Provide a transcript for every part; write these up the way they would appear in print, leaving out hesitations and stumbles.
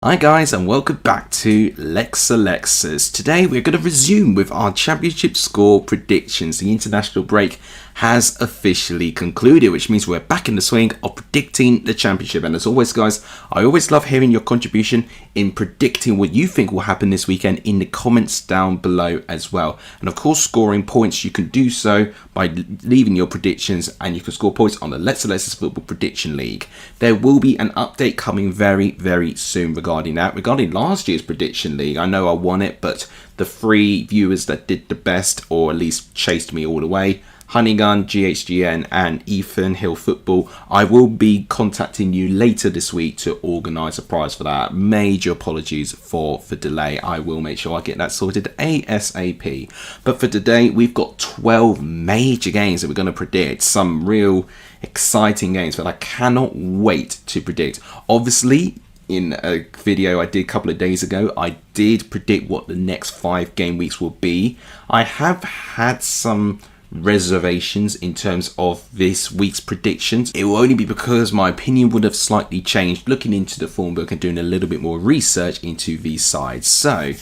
Hi guys and welcome back to Lexalexus. Today we're going to resume with our championship score predictions. The international break has officially concluded, which means we're back in the swing of predicting the championship. And as always guys, I always love hearing your contribution in predicting what you think will happen this weekend in the comments down below as well. And of course, scoring points, you can do so by leaving your predictions, and you can score points on the Lexalexus Football Prediction League. There will be an update coming very soon regarding that. Regarding last year's Prediction League, I know I won it, but the 3 viewers that did the best, or at least chased me all the way, Honeygun, GHGN and Ethan Hill Football, I will be contacting you later this week to organise a prize for that. Major apologies for the delay. I will make sure I get that sorted ASAP. But for today, we've got 12 major games that we're going to predict. Some real exciting games that I cannot wait to predict. Obviously, in a video I did a couple of days ago, I did predict what the next 5 game weeks will be. I have had some reservations in terms of this week's predictions. It will only be because my opinion would have slightly changed looking into the form book and doing a little bit more research into these sides. So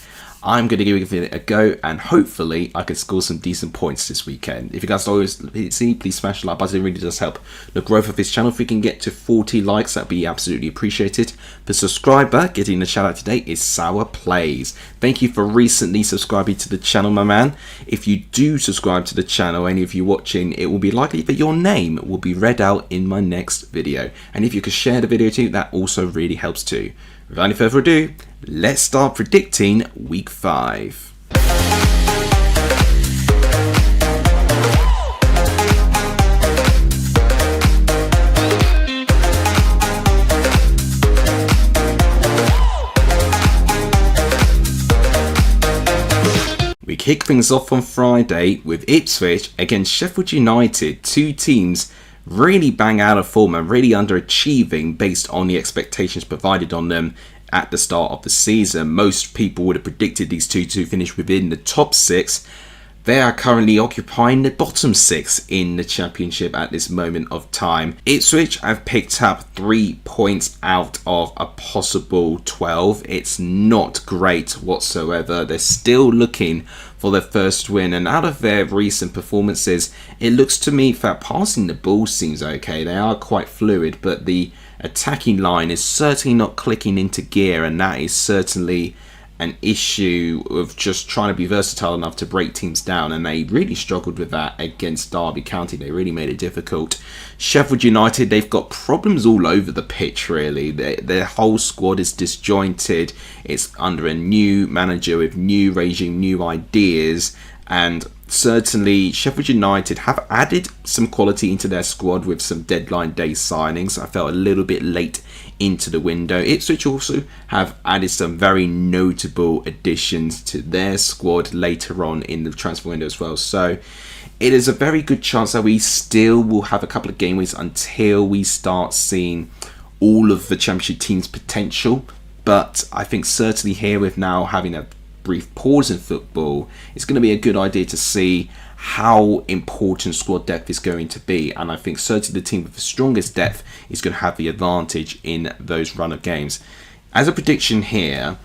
I'm going to give it a go, and hopefully I can score some decent points this weekend. If you guys always see, please smash the like button. It really does help the growth of this channel. If we can get to 40 likes, that'd be absolutely appreciated. The subscriber getting the shout out today is Sour Plays. Thank you for recently subscribing to the channel, my man. If you do subscribe to the channel, any of you watching, it will be likely that your name will be read out in my next video. And if you could share the video too, that also really helps too. Without any further ado, let's start predicting week 5. We kick things off on Friday with Ipswich against Sheffield United, 2 teams really bang out of form and really underachieving based on the expectations provided on them at the start of the season. Most people would have predicted these two to finish within the top 6. They are currently occupying the bottom 6 in the championship at this moment of time. Ipswich have picked up 3 points out of a possible 12. It's not great whatsoever. They're still looking for their first win, and out of their recent performances, it looks to me that passing the ball seems okay. They are quite fluid, but the attacking line is certainly not clicking into gear, and that is certainly an issue of just trying to be versatile enough to break teams down, and they really struggled with that against Derby County. They really made it difficult. Sheffield United, they've got problems all over the pitch really. Their whole squad is disjointed. It's under a new manager with new regime, new ideas, and certainly Sheffield United have added some quality into their squad with some deadline day signings. I felt a little bit late into the window. Ipswich also have added some very notable additions to their squad later on in the transfer window as well. So it is a very good chance that we still will have a couple of game weeks until we start seeing all of the championship teams' potential. But I think certainly here, with now having a brief pause in football, it's going to be a good idea to see how important squad depth is going to be, and I think certainly the team with the strongest depth is going to have the advantage in those run of games. As a prediction here,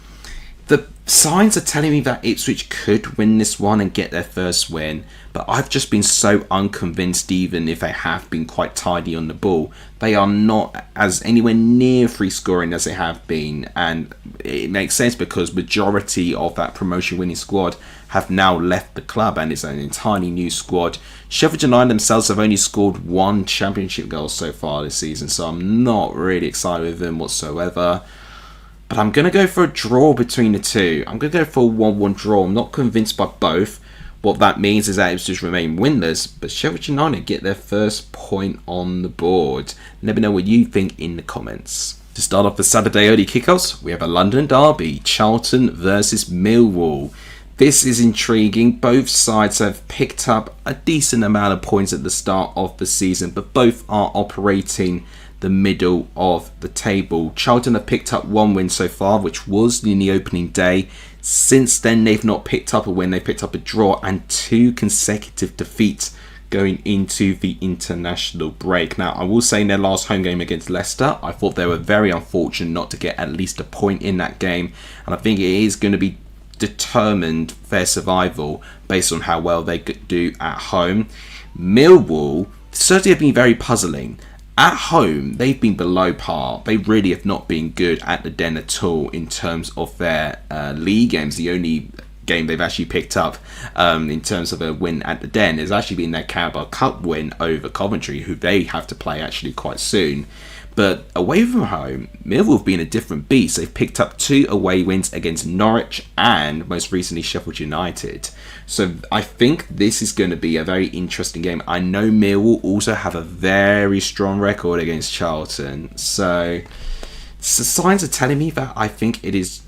the signs are telling me that Ipswich could win this one and get their first win, but I've just been so unconvinced. Even if they have been quite tidy on the ball, they are not as anywhere near free scoring as they have been, and it makes sense because majority of that promotion winning squad have now left the club and it's an entirely new squad. Sheffield United themselves have only scored 1 championship goal so far this season, so I'm not really excited with them whatsoever. But I'm going to go for a draw between the two. I'm going to go for a 1-1 draw. I'm not convinced by both. What that means is that Ipswich remain winless, but Sheffield United get their first point on the board. Let me know what you think in the comments. To start off the Saturday early kickoffs, we have a London derby, Charlton versus Millwall. This is intriguing. Both sides have picked up a decent amount of points at the start of the season, but both are operating the middle of the table. Charlton have picked up 1 win so far, which was in the opening day. Since then, they've not picked up a win. They picked up a draw and 2 consecutive defeats going into the international break. Now, I will say in their last home game against Leicester, I thought they were very unfortunate not to get at least a point in that game. And I think it is going to be determined their survival based on how well they could do at home. Millwall certainly have been very puzzling. At home, they've been below par. They really have not been good at the Den at all in terms of their league games. The only game they've actually picked up in terms of a win at the Den has actually been their Carabao Cup win over Coventry, who they have to play actually quite soon. But away from home, Millwall have been a different beast. They've picked up 2 away wins against Norwich and most recently Sheffield United. So I think this is going to be a very interesting game. I know Millwall also have a very strong record against Charlton. So the signs are telling me that I think it is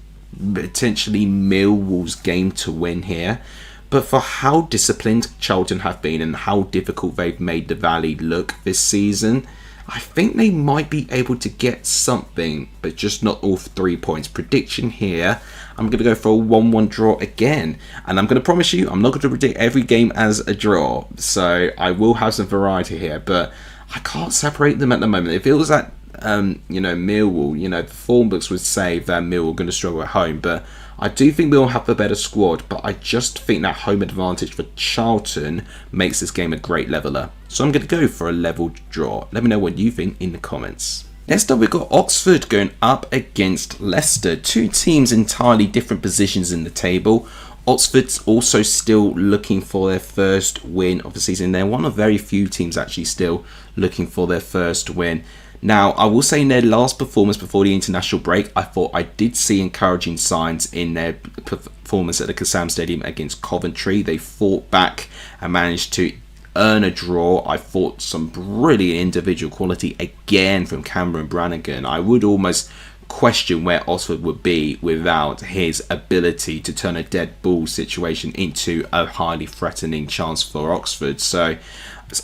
potentially Millwall's game to win here. But for how disciplined Charlton have been and how difficult they've made the Valley look this season, I think they might be able to get something, but just not all 3 points. Prediction here, I'm going to go for a 1-1 draw again. And I'm going to promise you, I'm not going to predict every game as a draw. So I will have some variety here, but I can't separate them at the moment. It feels like, Millwall, the form books would say that Millwall are going to struggle at home, but I do think Millwall have a better squad, but I just think that home advantage for Charlton makes this game a great leveller. So I'm going to go for a level draw. Let me know what you think in the comments. Next up, we've got Oxford going up against Leicester. 2 teams entirely different positions in the table. Oxford's also still looking for their first win of the season. They're one of very few teams actually still looking for their first win. Now, I will say in their last performance before the international break, I thought I did see encouraging signs in their performance at the Kassam Stadium against Coventry. They fought back and managed to earn a draw. I thought some brilliant individual quality again from Cameron Brannigan. I would almost question where Oxford would be without his ability to turn a dead ball situation into a highly threatening chance for Oxford. So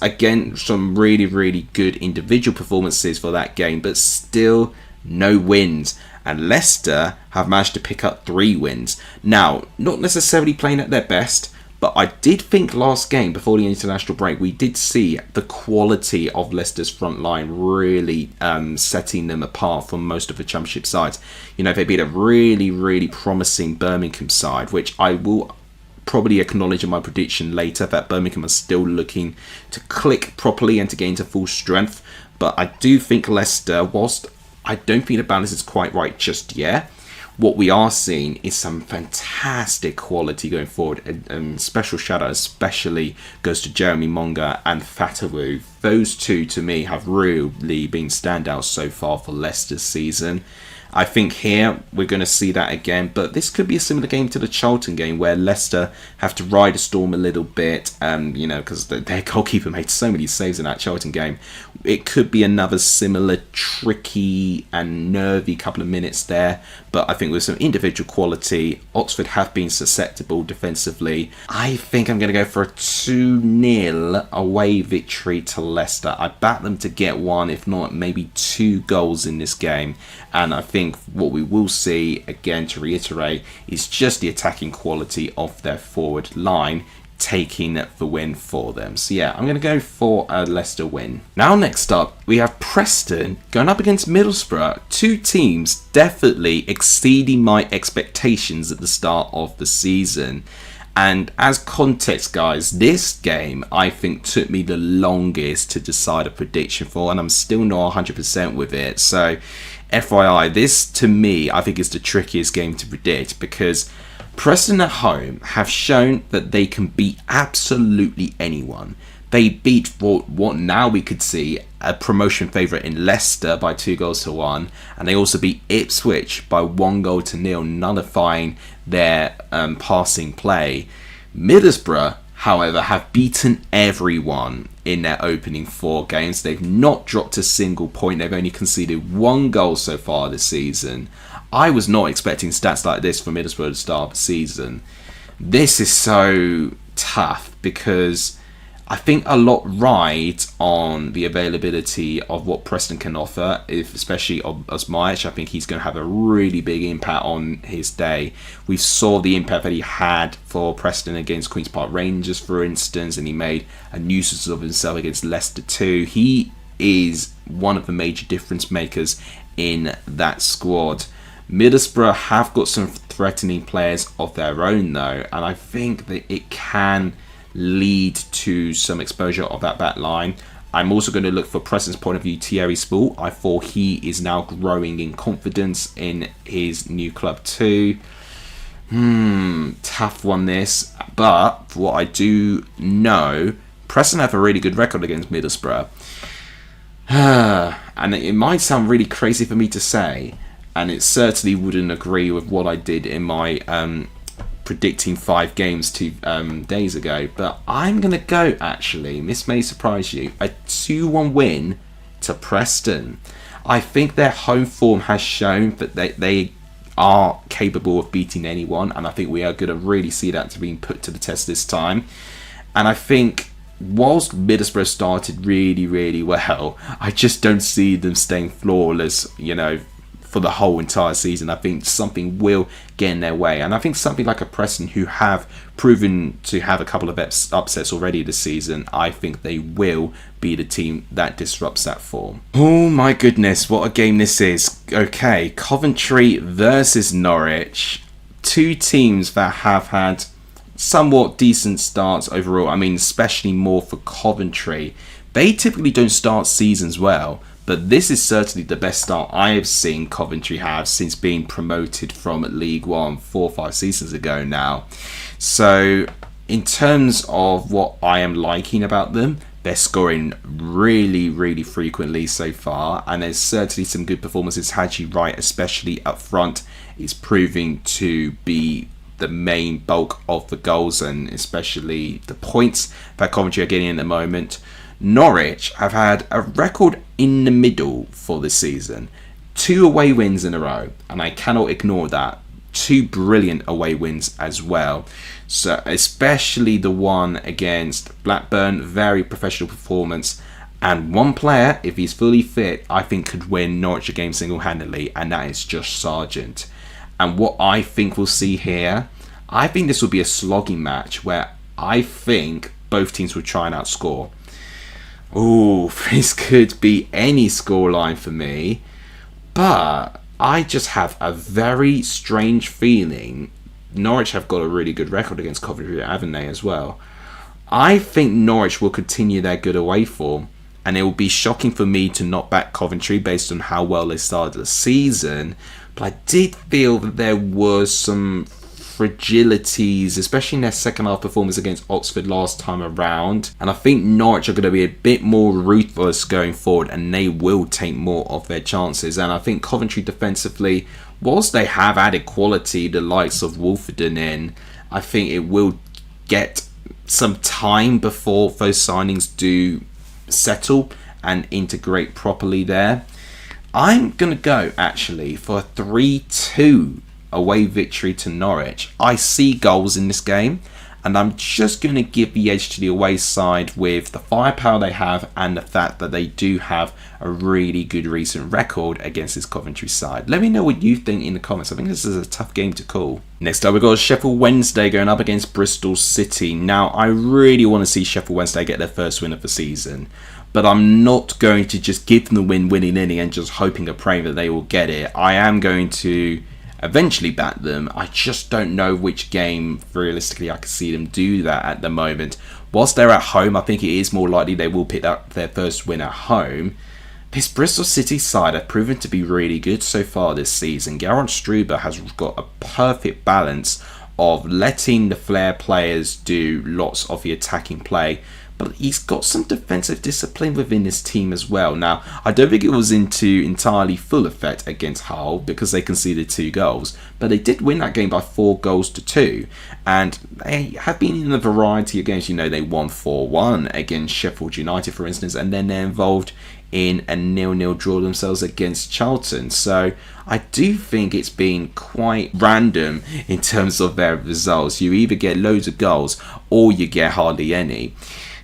again, some really, really good individual performances for that game, but still no wins. And Leicester have managed to pick up 3 wins. Now, not necessarily playing at their best, but I did think last game before the international break, we did see the quality of Leicester's front line really setting them apart from most of the Championship sides. They beat a really, really promising Birmingham side, which I will probably acknowledge in my prediction later, that Birmingham are still looking to click properly and to gain to full strength. But I do think Leicester, whilst I don't think the balance is quite right just yet, what we are seeing is some fantastic quality going forward. And special shout out especially goes to Jeremy Monga and Fatawu. Those 2 to me have really been standouts so far for Leicester's season. I think here we're going to see that again, but this could be a similar game to the Charlton game where Leicester have to ride a storm a little bit, because their goalkeeper made so many saves in that Charlton game. It could be another similar tricky and nervy couple of minutes there, but I think with some individual quality, Oxford have been susceptible defensively. I think I'm going to go for a 2-0 away victory to Leicester. I back them to get 1, if not maybe 2 goals in this game. And I think what we will see, again to reiterate, is just the attacking quality of their forward line taking the win for them. So yeah, I'm going to go for a Leicester win. Now next up, we have Preston going up against Middlesbrough. 2 teams definitely exceeding my expectations at the start of the season. And as context, guys, this game I think took me the longest to decide a prediction for, and I'm still not 100% with it. So FYI, this to me I think is the trickiest game to predict, because Preston at home have shown that they can beat absolutely anyone. They beat what now we could see a promotion favourite in Leicester by 2-1, and they also beat Ipswich by 1-0, nullifying their passing play. Middlesbrough, however, have beaten everyone in their opening 4 games. They've not dropped a single point. They've only conceded 1 goal so far this season. I was not expecting stats like this from Middlesbrough at the start of the season. This is so tough because I think a lot rides on the availability of what Preston can offer, especially Osmajic. I think he's going to have a really big impact on his day. We saw the impact that he had for Preston against Queen's Park Rangers, for instance, and he made a nuisance of himself against Leicester too. He is one of the major difference makers in that squad. Middlesbrough have got some threatening players of their own though, and I think that it can lead to some exposure of that back line. I'm also going to look for Preston's point of view, Thierry Spool. I thought he is now growing in confidence in his new club too. Tough one this, but for what I do know, Preston have a really good record against Middlesbrough. And it might sound really crazy for me to say, and it certainly wouldn't agree with what I did in my predicting 5 games 2 days ago, but I'm going to go, actually, this may surprise you, a 2-1 win to Preston. I think their home form has shown that they are capable of beating anyone, and I think we are going to really see that to being put to the test this time. And I think whilst Middlesbrough started really, really well, I just don't see them staying flawless, for the whole entire season. I think something will get in their way. And I think something like a Preston, who have proven to have a couple of upsets already this season, I think they will be the team that disrupts that form. Oh my goodness, what a game this is. Okay, Coventry versus Norwich. 2 teams that have had somewhat decent starts overall. I mean, especially more for Coventry. They typically don't start seasons well, but this is certainly the best start I have seen Coventry have since being promoted from League One 4 or 5 seasons ago now. So in terms of what I am liking about them, they're scoring really, really frequently so far, and there's certainly some good performances. Haji Wright, especially up front, is proving to be the main bulk of the goals and especially the points that Coventry are getting at the moment. Norwich have had a record in the middle for this season. 2 away wins in a row, and I cannot ignore that. 2 brilliant away wins as well. So especially the one against Blackburn, very professional performance. And one player, if he's fully fit, I think could win Norwich a game single-handedly, and that is Josh Sargent. And what I think we'll see here, I think this will be a slogging match where I think both teams will try and outscore. Ooh, this could be any scoreline for me, but I just have a very strange feeling. Norwich have got a really good record against Coventry, haven't they, as well? I think Norwich will continue their good away form, and it will be shocking for me to not back Coventry based on how well they started the season, but I did feel that there was some fragilities, especially in their second half performance against Oxford last time around. And I think Norwich are going to be a bit more ruthless going forward, and they will take more of their chances. And I think Coventry defensively, whilst they have added quality, the likes of Wolfenden in, I think it will get some time before those signings do settle and integrate properly there. I'm going to go actually for a 3-2 away victory to Norwich. I see goals in this game, and I'm just going to give the edge to the away side with the firepower they have and the fact that they do have a really good recent record against this Coventry side. Let me know what you think in the comments. I think this is a tough game to call. Next up, we've got Sheffield Wednesday going up against Bristol City. Now, I really want to see Sheffield Wednesday get their first win of the season, but I'm not going to just give them the win willy-nilly and just hoping and praying that they will get it. I am going to eventually back them. I just don't know which game realistically I can see them do that at the moment. Whilst they're at home, I think it is more likely they will pick up their first win at home. This Bristol City side have proven to be really good so far this season. Gareth Struber has got a perfect balance of letting the flair players do lots of the attacking play, but he's got some defensive discipline within his team as well. Now, I don't think it was into entirely full effect against Hull because they conceded 2 goals, but they did win that game by 4-2, and they have been in a variety of games. They won 4-1 against Sheffield United, for instance, and then they're involved in a 0-0 draw themselves against Charlton. So I do think it's been quite random in terms of their results. You either get loads of goals or you get hardly any.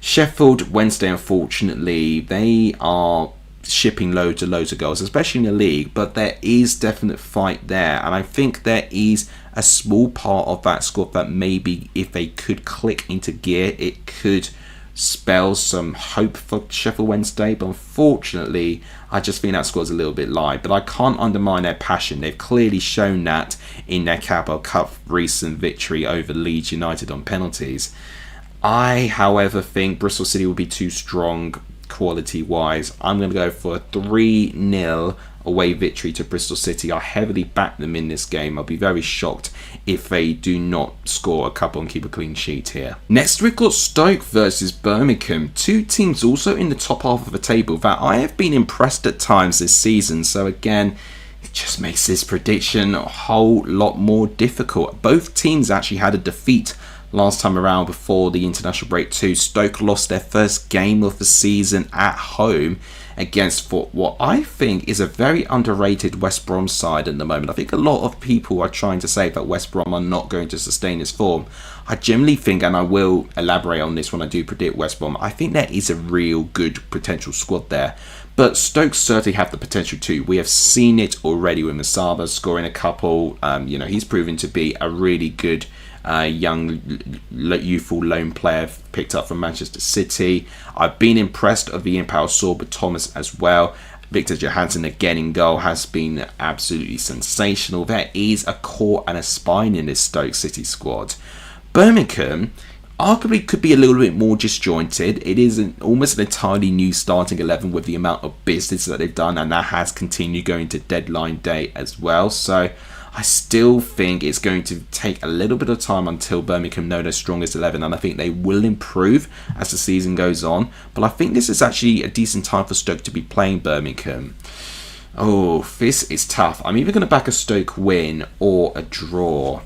Sheffield Wednesday, unfortunately, they are shipping loads and loads of goals, especially in the league, but there is definite fight there, and I think there is a small part of that squad that maybe if they could click into gear, it could spell some hope for Sheffield Wednesday. But unfortunately, I just think that squad's a little bit light, but I can't undermine their passion. They've clearly shown that in their Carabao Cup recent victory over Leeds United on penalties. I, however, think Bristol City will be too strong quality-wise. I'm going to go for a 3-0 away victory to Bristol City. I heavily back them in this game. I'll be very shocked if they do not score a couple and keep a clean sheet here. Next, we've got Stoke versus Birmingham. Two teams also in the top half of the table that I have been impressed at times this season. So again, it just makes this prediction a whole lot more difficult. Both teams actually had a defeat last time around before the international break too. Stoke lost their first game of the season at home against what I think is a very underrated West Brom side at the moment. I think a lot of people are trying to say that West Brom are not going to sustain this form. I generally think, and I will elaborate on this when I do predict West Brom, I think there is a real good potential squad there. But Stoke certainly have the potential too. We have seen it already with Masaba scoring a couple. He's proven to be a really good young youthful loan player picked up from Manchester City. I've been impressed of the impact of Sorba Thomas as well. Victor Johansson again in goal has been absolutely sensational. There is a core and a spine in this Stoke City squad. Birmingham arguably could be a little bit more disjointed. It is almost an entirely new starting 11 with the amount of business that they've done, and that has continued going to deadline day as well. So I still think it's going to take a little bit of time until Birmingham know their strongest 11, and I think they will improve as the season goes on. But I think this is actually a decent time for Stoke to be playing Birmingham. Oh, this is tough. I'm either going to back a Stoke win or a draw.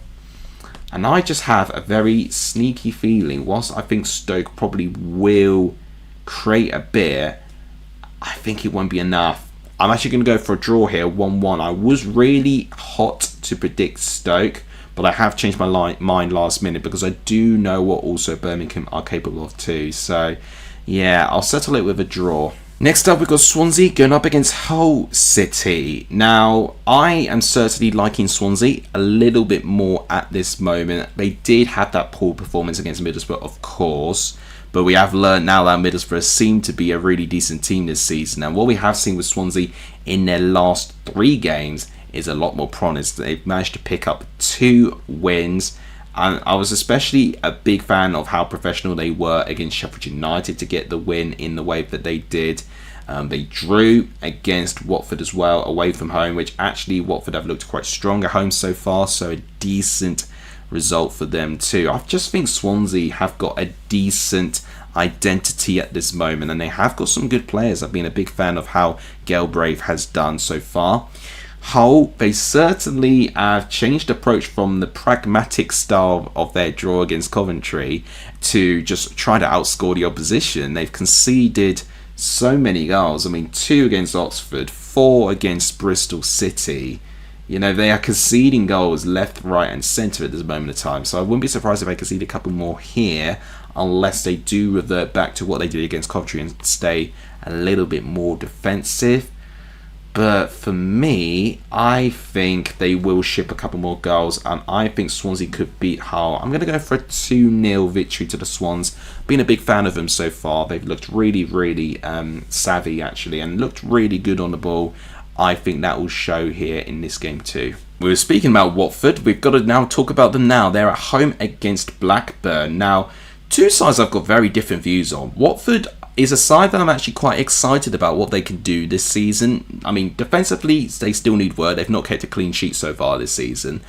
And I just have a very sneaky feeling, whilst I think Stoke probably will create a bit, I think it won't be enough. I'm actually going to go for a draw here, 1-1. I was really hot to predict Stoke, but I have changed my mind last minute because I do know what also Birmingham are capable of too. So, yeah, I'll settle it with a draw. Next up, we've got Swansea going up against Hull City. Now, I am certainly liking Swansea a little bit more at this moment. They did have that poor performance against Middlesbrough, of course. But we have learned now that Middlesbrough seem to be a really decent team this season. And what we have seen with Swansea in their last 3 games is a lot more promise. They've managed to pick up 2 wins. And I was especially a big fan of how professional they were against Sheffield United to get the win in the way that they did. They drew against Watford as well, away from home, which actually Watford have looked quite strong at home so far. So a decent result for them too. I just think Swansea have got a decent identity at this moment, and they have got some good players. I've been a big fan of how Galbraith has done so far. Hull, they certainly have changed approach from the pragmatic style of their draw against Coventry to just try to outscore the opposition. They've conceded so many goals. I mean, 2 against Oxford, 4 against Bristol City. You know, they are conceding goals left, right and centre at this moment of time. So I wouldn't be surprised if they concede a couple more here, unless they do revert back to what they did against Coventry and stay a little bit more defensive. But for me, I think they will ship a couple more goals, and I think Swansea could beat Hull. I'm going to go for a 2-0 victory to the Swans. Been a big fan of them so far. They've looked really, really savvy actually, and looked really good on the ball. I think that will show here in this game too. We were speaking about Watford. We've got to now talk about them now. They're at home against Blackburn. Now, 2 sides I've got very different views on. Watford is a side that I'm actually quite excited about what they can do this season. I mean, defensively, they still need work. They've not kept a clean sheet so far this season.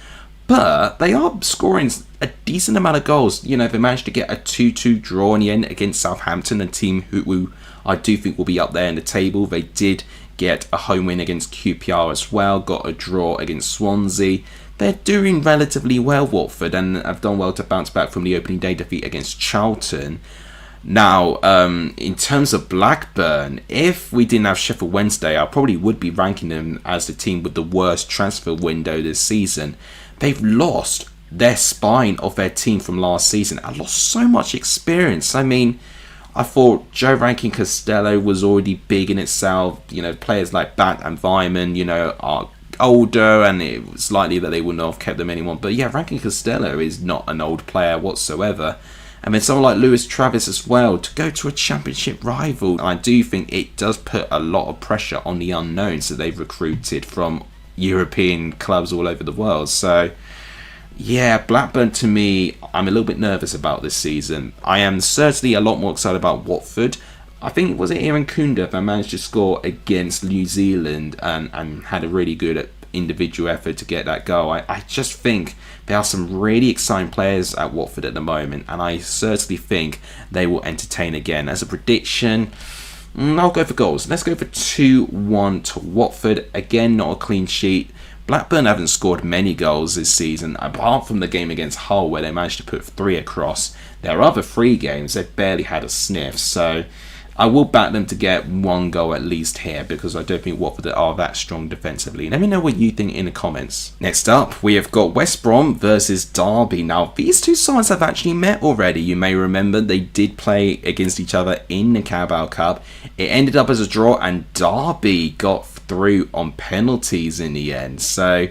But they are scoring a decent amount of goals. You know, they managed to get a 2-2 draw in the end against Southampton, a team who I do think will be up there in the table. They did get a home win against QPR as well, got a draw against Swansea. They're doing relatively well, Watford, and have done well to bounce back from the opening day defeat against Charlton. Now, in terms of Blackburn, if we didn't have Sheffield Wednesday, I probably would be ranking them as the team with the worst transfer window this season. They've lost their spine of their team from last season and lost so much experience. I mean, I thought Joe Rankin Costello was already big in itself. You know, players like Bat and Vyman, you know, are older, and it was likely that they wouldn't have kept them anyone. But yeah, Rankin Costello is not an old player whatsoever. And then someone like Lewis Travis as well, to go to a championship rival. And I do think it does put a lot of pressure on the unknowns that they've recruited from European clubs all over the world. So yeah, Blackburn, to me, I'm a little bit nervous about this season. I am certainly a lot more excited about Watford. I think, was it Aaron Kunda that managed to score against New Zealand and had a really good individual effort to get that goal. I just think there are some really exciting players at Watford at the moment, and I certainly think they will entertain again. As a prediction, I'll go for goals. Let's go for 2-1 to Watford. Again, not a clean sheet. Blackburn haven't scored many goals this season, apart from the game against Hull where they managed to put 3 across. Their other 3 games, they've barely had a sniff, so I will back them to get 1 goal at least here, because I don't think Watford are that strong defensively. Let me know what you think in the comments. Next up, we have got West Brom versus Derby. Now, these two sides have actually met already. You may remember they did play against each other in the Carabao Cup. It ended up as a draw, and Derby got through on penalties in the end. So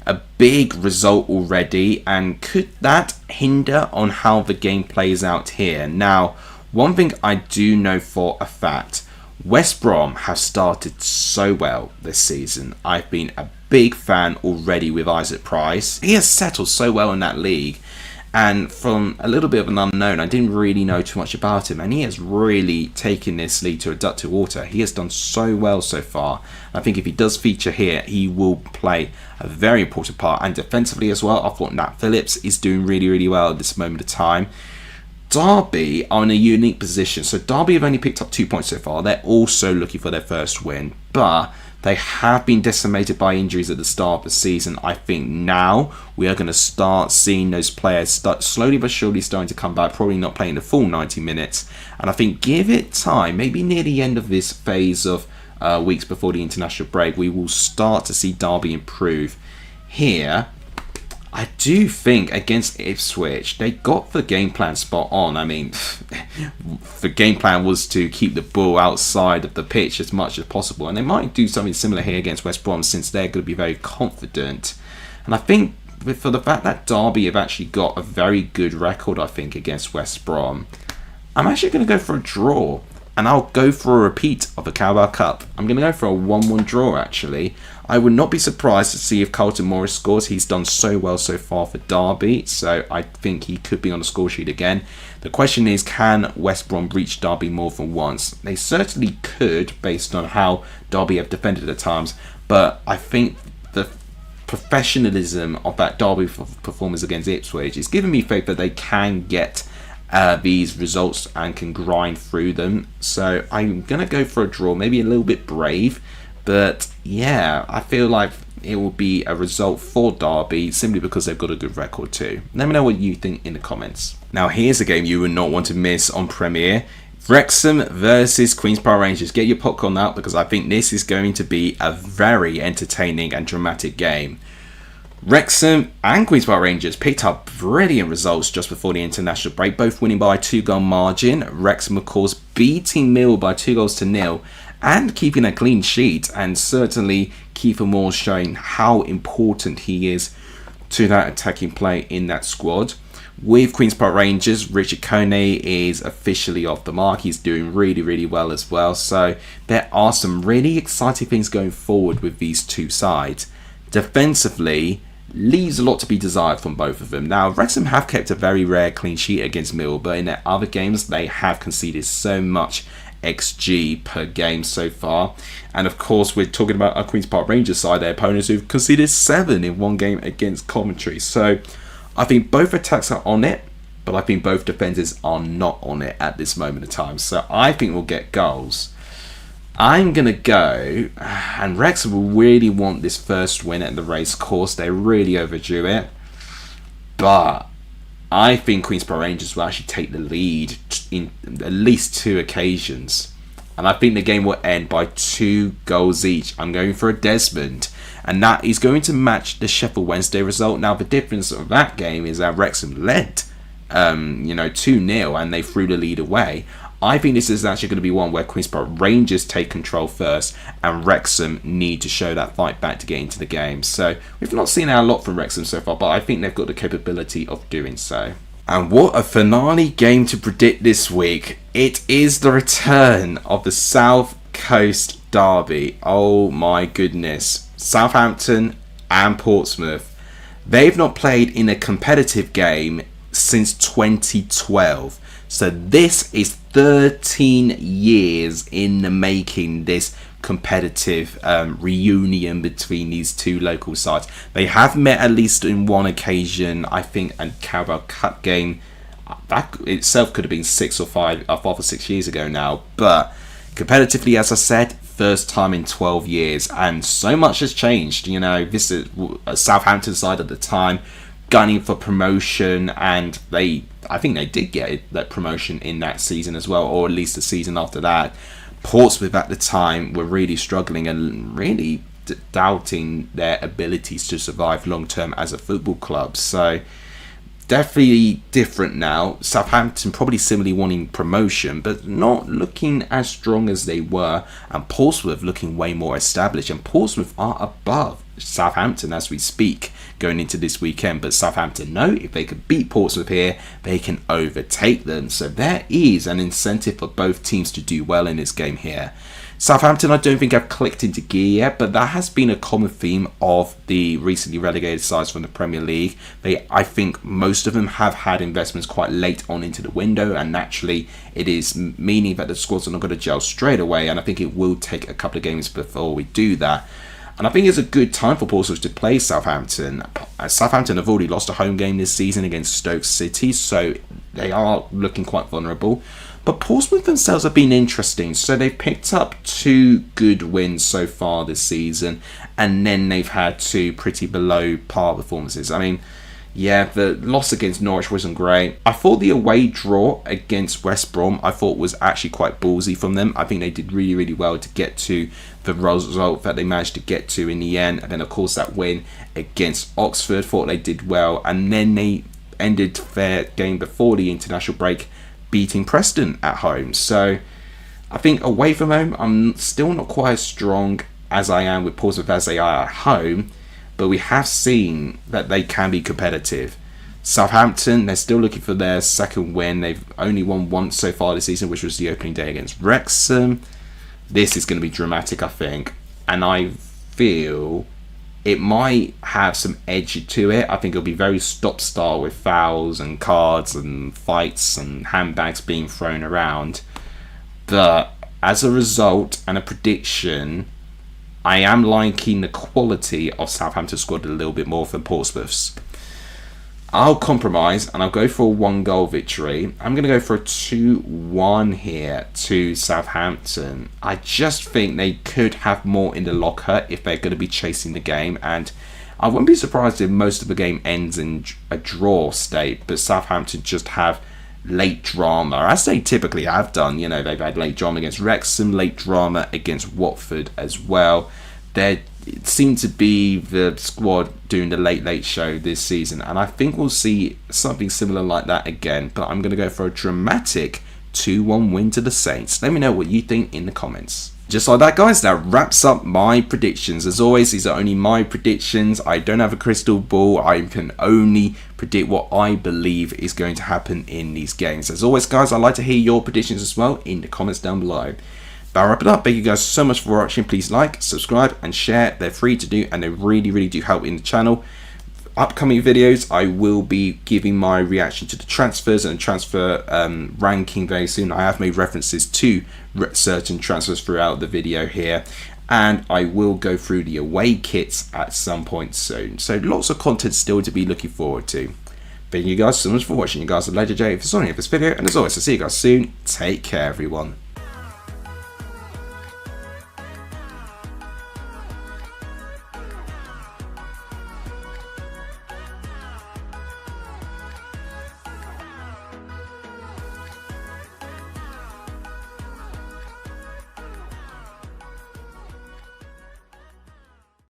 a big result already, and could that hinder on how the game plays out here? Now, one thing I do know for a fact, West Brom have started so well this season. I've been a big fan already with Isaac Price. He has settled so well in that league, and from a little bit of an unknown, I didn't really know too much about him, and he has really taken this league to a duck to water. He has done so well so far. I think if he does feature here, he will play a very important part, and defensively as well. I thought Nat Phillips is doing really, really well at this moment of time. Derby are in a unique position. So Derby have only picked up 2 points so far. They're also looking for their first win, but they have been decimated by injuries at the start of the season. I think now we are going to start seeing those players start slowly but surely starting to come back, probably not playing the full 90 minutes. And I think give it time, maybe near the end of this phase of weeks before the international break, we will start to see Derby improve. Here, I do think against Ipswich, they got the game plan spot on. I mean, the game plan was to keep the ball outside of the pitch as much as possible. And they might do something similar here against West Brom, since they're going to be very confident. And I think for the fact that Derby have actually got a very good record, I think, against West Brom, I'm actually going to go for a draw. And I'll go for a repeat of the Carabao Cup. I'm going to go for a 1-1 draw, actually. I would not be surprised to see if Carlton Morris scores. He's done so well so far for Derby, so I think he could be on the score sheet again. The question is, can West Brom reach Derby more than once? They certainly could, based on how Derby have defended at times, but I think the professionalism of that Derby performance against Ipswich is giving me faith that they can get these results and can grind through them. So I'm going to go for a draw, maybe a little bit brave, but yeah, I feel like it will be a result for Derby simply because they've got a good record too. Let me know what you think in the comments. Now here's a game you would not want to miss on Premiere. Wrexham versus Queen's Park Rangers. Get your popcorn out, because I think this is going to be a very entertaining and dramatic game. Wrexham and Queen's Park Rangers picked up brilliant results just before the international break, both winning by a 2-goal margin. Wrexham, of course, beating Millwall by 2-0 and keeping a clean sheet, and certainly Kiefer Moore showing how important he is to that attacking play in that squad. With Queen's Park Rangers, Richard Kone is officially off the mark. He's doing really, really well as well. So there are some really exciting things going forward with these two sides. Defensively, leaves a lot to be desired from both of them. Now, Wrexham have kept a very rare clean sheet against Millwall, but in their other games, they have conceded so much XG per game so far. And of course, we're talking about a Queen's Park Rangers side, their opponents who've conceded 7 in one game against Coventry. So I think both attacks are on it, but I think both defenders are not on it at this moment of time. So I think we'll get goals. I'm going to go, and Wrexham will really want this first win at the race course. They really overdue it. But I think Queen's Park Rangers will actually take the lead in at least 2 occasions. And I think the game will end by 2 goals each. I'm going for a Desmond. And that is going to match the Sheffield Wednesday result. Now, the difference of that game is that Wrexham led 2-0 and they threw the lead away. I think this is actually going to be one where Queen's Park Rangers take control first, and Wrexham need to show that fight back to get into the game. So we've not seen a lot from Wrexham so far, but I think they've got the capability of doing so. And what a finale game to predict this week. It is the return of the South Coast Derby. Oh my goodness. Southampton and Portsmouth. They've not played in a competitive game since 2012. So this is 13 years in the making, this competitive reunion between these two local sides. They have met at least in one occasion, I think, a Carabao Cup game. That itself could have been 5 or 6 years ago now. But competitively, as I said, first time in 12 years. And so much has changed. You know, this is a Southampton side at the time, gunning for promotion, and I think they did get that promotion in that season as well, or at least the season after that. Portsmouth at the time were really struggling and really doubting their abilities to survive long term as a football club. So definitely different now. Southampton probably similarly wanting promotion, but not looking as strong as they were, and Portsmouth looking way more established, and Portsmouth are above Southampton as we speak going into this weekend. But Southampton know if they could beat Portsmouth here, they can overtake them. So there is an incentive for both teams to do well in this game here. Southampton, I don't think have clicked into gear yet, but that has been a common theme of the recently relegated sides from the Premier League. I think most of them have had investments quite late on into the window, and naturally it is meaning that the squads are not going to gel straight away, and I think it will take a couple of games before we do that. And I think it's a good time for Portsmouth to play Southampton. Southampton have already lost a home game this season against Stoke City, so they are looking quite vulnerable. But Portsmouth themselves have been interesting. So they've picked up 2 good wins so far this season, and then they've had 2 pretty below par performances. I mean, yeah, the loss against Norwich wasn't great. I thought the away draw against West Brom, I thought was actually quite ballsy from them. I think they did really, really well to get to the result that they managed to get to in the end. And then, of course, that win against Oxford, thought they did well. And then they ended their game before the international break, beating Preston at home. So I think away from home, I'm still not quite as strong as I am with Portsmouth as they are at home. But we have seen that they can be competitive. Southampton, they're still looking for their second win. They've only won once so far this season, which was the opening day against Wrexham. This is going to be dramatic, I think. And I feel it might have some edge to it. I think it'll be very stop-start with fouls and cards and fights and handbags being thrown around. But as a result and a prediction, I am liking the quality of Southampton's squad a little bit more than Portsmouth's. I'll compromise and I'll go for a 1-goal victory. I'm going to go for a 2-1 here to Southampton. I just think they could have more in the locker if they're going to be chasing the game, and I wouldn't be surprised if most of the game ends in a draw state, but Southampton just have late drama, as they typically have done. You know, they've had late drama against Wrexham, late drama against Watford as well. It seemed to be the squad doing the late show this season, and I think we'll see something similar like that again. But I'm going to go for a dramatic 2-1 win to the Saints. Let me know what you think in the comments. Just like that, guys, that wraps up my predictions. As always, these are only my predictions. I don't have a crystal ball. I can only predict what I believe is going to happen in these games. As always, guys, I'd like to hear your predictions as well in the comments down below. But I'll wrap it up. Thank you guys so much for watching. Please like, subscribe, and share. They're free to do, and they really, really do help in the channel. Upcoming videos, I will be giving my reaction to the transfers and transfer ranking very soon. I have made references to certain transfers throughout the video here, and I will go through the away kits at some point soon. So lots of content still to be looking forward to. Thank you guys so much for watching. You guys are legendary for signing up this video, and as always, I'll see you guys soon. Take care, everyone.